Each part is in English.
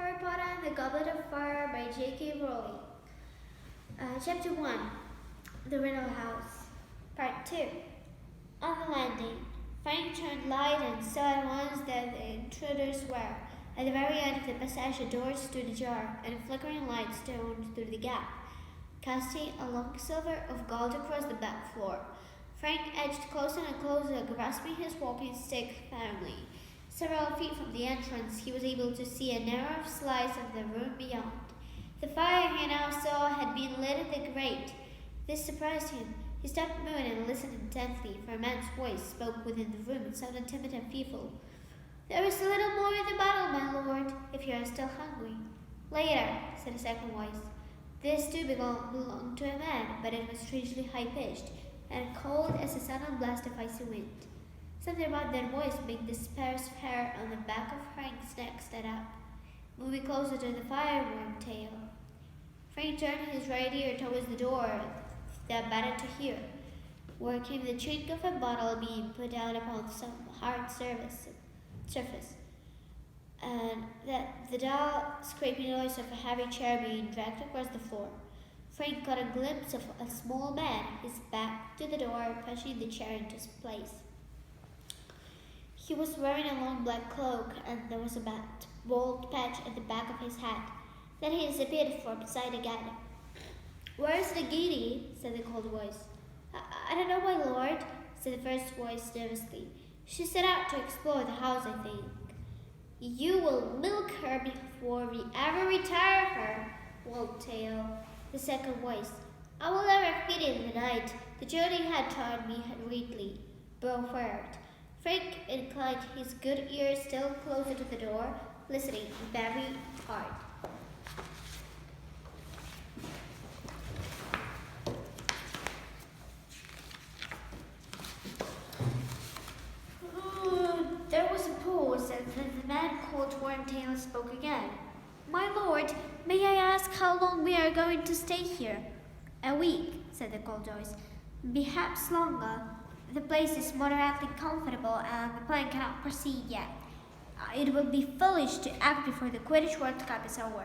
Harry Potter and the Goblet of Fire by J.K. Rowling. Chapter 1. The Riddle House. Part 2. On the landing, Frank turned light and saw at once that the intruders were. At the very end of the passage, a door stood ajar, and a flickering light shone through the gap, casting a long silver of gold across the back floor. Frank edged closer and closer, grasping his walking stick firmly. Several feet from the entrance, he was able to see a narrow slice of the room beyond. The fire he now saw had been lit in the grate. This surprised him. He stopped moving and listened intently, for a man's voice spoke within the room and sounded timid and fearful. "There is a little more in the bottle, my lord, if you are still hungry." "Later," said a second voice. This too belonged to a man, but it was strangely high-pitched, and cold as a sudden blast of icy wind. Something about that voice made the sparse hair on the back of Frank's neck stand up. Moving closer to the fire, Wormtail. Frank turned his right ear towards the door, that better to hear, where came the chink of a bottle being put down upon some hard surface, and the dull, scraping noise of a heavy chair being dragged across the floor. Frank caught a glimpse of a small man, his back to the door, pushing the chair into place. He was wearing a long black cloak, and there was a bald patch at the back of his hat. Then he disappeared from sight again. "Where's the Giddy?" said the cold voice. I don't know, my lord," said the first voice nervously. "She set out to explore the house, I think." "You will milk her before we ever retire her," Wormtail, the second voice. "I will never feed in the night. The journey had taught me greatly," proffered. Frank inclined his good ear still closer to the door, listening very hard. There was a pause, and then the man called Wormtail spoke again. "My lord, may I ask how long we are going to stay here?" "A week," said the cold voice. "Perhaps longer. The place is moderately comfortable, and the plan cannot proceed yet. It will be foolish to act before the Quidditch World Cup is over."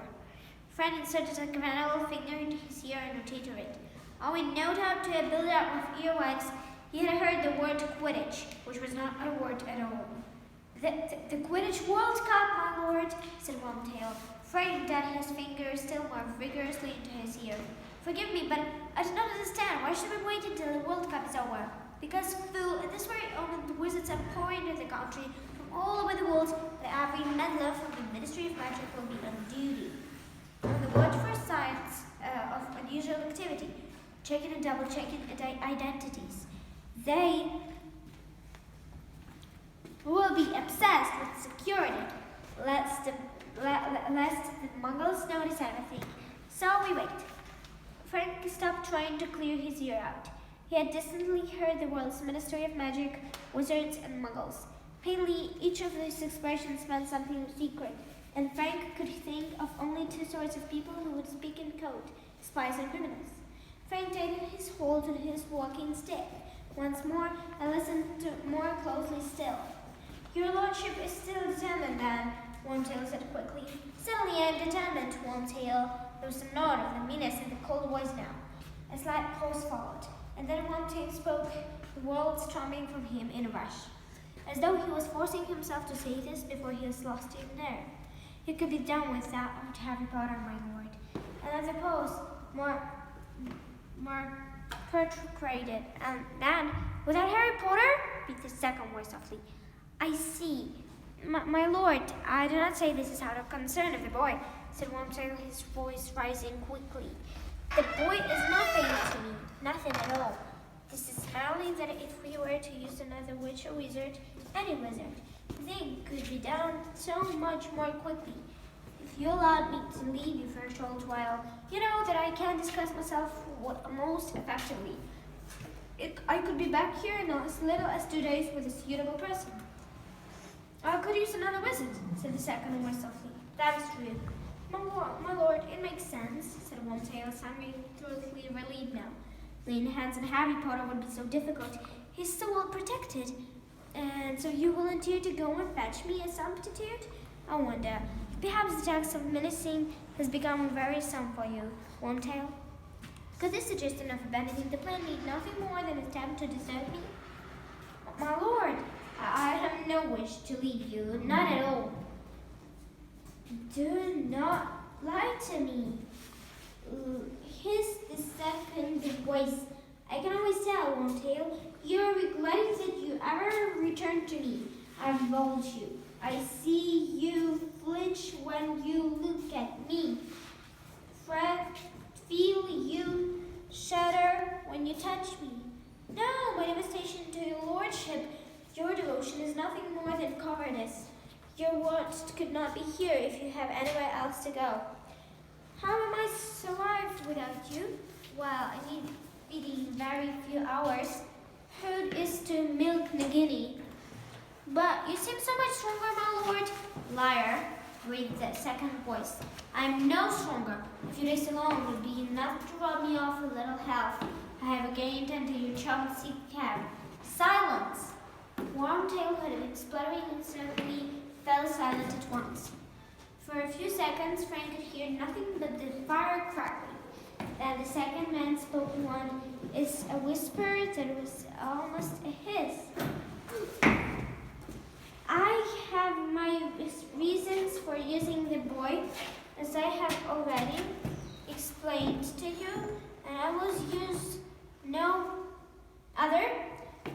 Frank inserted a granule finger into his ear and rotated it. Owing no doubt to a build-up of earwax, he had heard the word Quidditch, which was not a word at all. The Quidditch World Cup, my lord," said Wormtail. Frank dug his finger still more vigorously into his ear. "Forgive me, but I do not understand. Why should we wait until the World Cup is over?" "Because, fool, at this very moment the wizards are pouring into the country from all over the world, but every meddler from the Ministry of Magic will be on duty, on the watch for signs of unusual activity, checking and double-checking identities. They will be obsessed with security, lest the Muggles notice anything. So we wait." Frank stopped trying to clear his ear out. He had distantly heard the world's Ministry of Magic, wizards, and Muggles. Plainly, each of these expressions meant something secret, and Frank could think of only two sorts of people who would speak in code: spies and criminals. Frank tightened his hold on his walking stick once more and listened more closely still. "Your lordship is still determined, then?" Wormtail said quickly. "Certainly I am determined, Wormtail." There was a nod of the meanness in the cold voice now. A slight pause followed, and then Wormtail spoke, the words storming from him in a rush, as though he was forcing himself to say this before he was lost in air. "It could be done without Harry Potter, my lord." Another pause, more perturbed, and then, "Without Harry Potter?" repeated the second voice softly. "I see. My lord, I do not say this is out of concern of the boy," said Wormtail, his voice rising quickly. "The boy is nothing to me, nothing at all. This is merely that if we were to use another witch or wizard, any wizard, the thing could be done so much more quickly. If you allowed me to leave you for a short while, you know that I can discuss myself most effectively. I could be back here in as little as 2 days with a suitable person." "I could use another wizard," said the second voice softly. "That is true." My lord, it makes sense," said Wormtail, sounding thoroughly relieved now. "Laying hands on Harry Potter would be so difficult. He's so well protected. And so you volunteered to go and fetch me a substitute?" I wonder, perhaps the task of menacing has become wearisome for you, Wormtail? Could this suggestion of abandoning the plan need nothing more than an attempt to desert me? My lord, I have no wish to leave you, none at all. Do not lie to me. Hissed the second voice. I can always tell, Wormtail. You're regretting that you ever returned to me. I've told you. I see you flinch when you look at me. Feel you shudder when you touch me. No, my devastation to your lordship, your devotion is nothing more than cowardice. Your words could not be here if you have anywhere else to go. How am I survived without you? Well, I need feeding very few hours. Food is to milk Nagini. But you seem so much stronger, my lord. Liar, breathed the second voice. I'm no stronger. A few days alone would be enough to rob me of a little health I have gained under your Chelsea care. Silence! Wormtail, who had been spluttering instantly, fell silent at once. For a few seconds, Frank could hear nothing but the fire crackling. Then the second man spoke one is a whisper that was almost a hiss. I have my reasons for using the boy, as I have already explained to you, and I will use no other.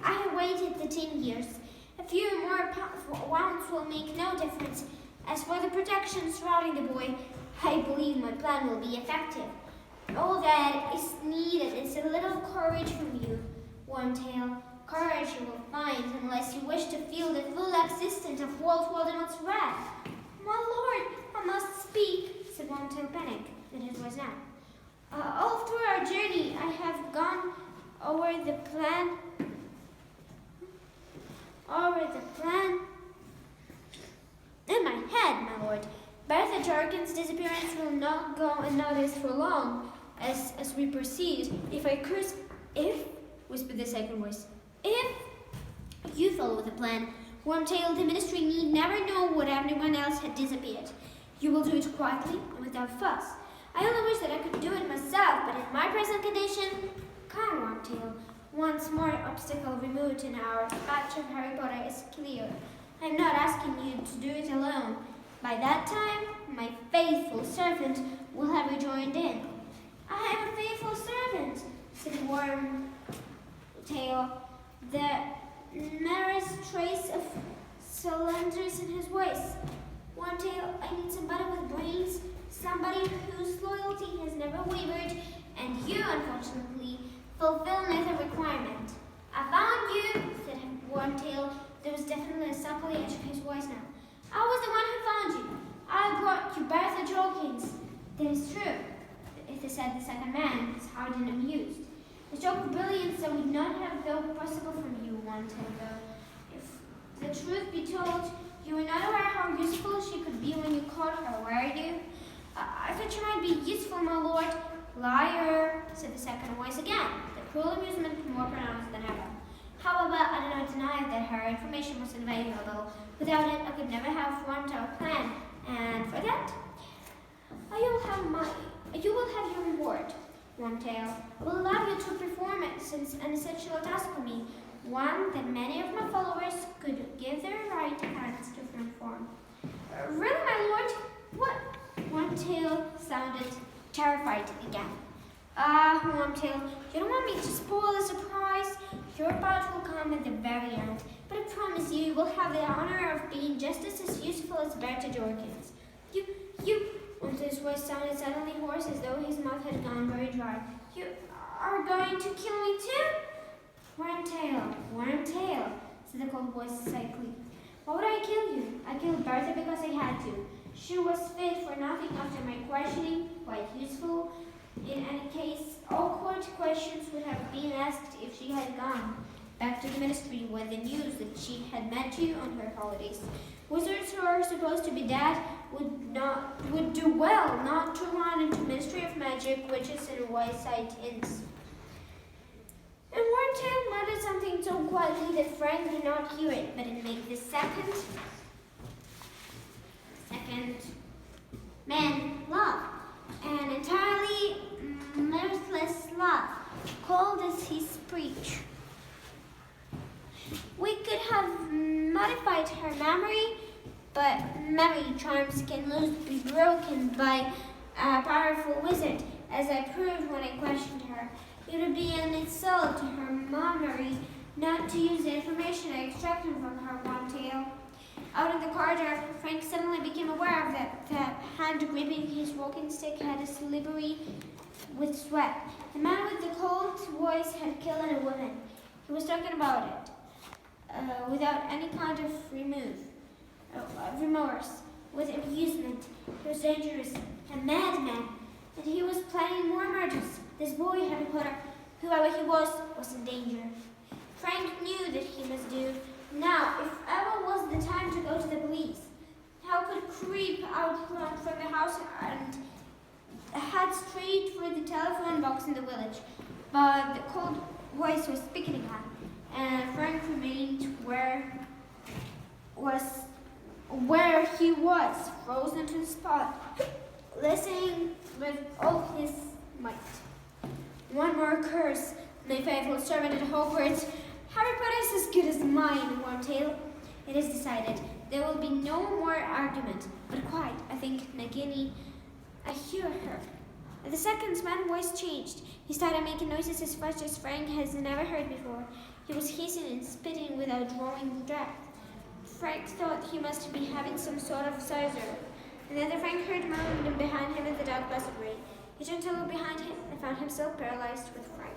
I have waited the 10 years. A few more wounds will make no difference. As for the protection surrounding the boy, I believe my plan will be effective. All that is needed is a little courage from you, Wormtail. Courage you will find unless you wish to feel the full existence of Voldemort's wrath. My lord, I must speak, said Wormtail, panic in his voice now. All through our journey, I have gone over the plan in my head, my lord. Bertha Jorgen's disappearance will not go unnoticed for long, as we proceed. If, whispered the second voice, if you follow the plan, Wormtail, the ministry need never know what everyone else had disappeared. You will do it quietly and without fuss. I only wish that I could do it myself, but in my present condition, come, Wormtail. Once more obstacle removed in our patch of Harry Potter is clear. I am not asking you to do it alone. By that time, my faithful servant will have rejoined in. I am a faithful servant, said Wormtail, the merest trace of sulleness in his voice. Wormtail, I need somebody with brains, somebody whose loyalty has never wavered, and you, unfortunately, fulfill neither requirement. I found you, said Wormtail. There was definitely a supple edge of his voice now. I was the one who found you. I brought you Bertha Jorkins. That is true, said the second man, his heart and amused. A stroke of brilliance that would not have felt possible from you, Wormtail, though. If the truth be told, you were not aware how useful she could be when you caught her, were you? I thought you might be useful, my lord. Liar, said the second voice again, the cruel amusement more pronounced than ever. However, I do not deny that her information was invaluable. Without it, I could never have formed our plan, and for that, you will have your reward, Wormtail. I will allow you to perform it since an essential task for me, one that many of my followers could give their right hands to perform. Really, my lord? What? Wormtail sounded terrified again. Wormtail, you don't want me to spoil the surprise? Your part will come at the very end, but I promise you will have the honor of being just as useful as Bertha Jorkins. Wormtail's voice sounded suddenly hoarse as though his mouth had gone very dry. You are going to kill me too? Wormtail, said the cold voice cyclically. Why would I kill you? I killed Bertha because I had to. She was fit for nothing after my questioning, quite useful. In any case, awkward questions would have been asked if she had gone back to the ministry with the news that she had met you on her holidays. Wizards who are supposed to be dead would do well not to run into Ministry of Magic, witches, and wayside inns. And Wormtail muttered something so quietly that Frank did not hear it, but it made the second second man love, an entirely mirthless love, cold as his preach. We could have modified her memory, but memory charms can be broken by a powerful wizard, as I proved when I questioned her. It would be an insult to her memory not to use the information I extracted from her Wormtail. Out in the corridor, Frank suddenly became aware of that the hand gripping his walking stick had a slippery with sweat. The man with the cold voice had killed a woman. He was talking about it without any kind of remorse, with amusement. He was dangerous, a madman, and he was planning more murders. This boy, Harry Potter, whoever he was in danger. Frank knew that he must do. Now, if ever was the time to go to the police, how could creep out from the house and head straight for the telephone box in the village? But the cold voice was speaking again, and Frank remained where he was, frozen to the spot, listening with all his might. One more curse, my faithful servant at Hogwarts. Harry Potter is as good as mine, Wormtail. It is decided. There will be no more argument. But quiet, I think, Nagini. I hear her. The second man's voice changed. He started making noises as fast as Frank has never heard before. He was hissing and spitting without drawing breath. Frank thought he must be having some sort of seizure. And then Frank heard murmuring behind him in the dark passageway. He turned to look behind him and found himself paralyzed with fright.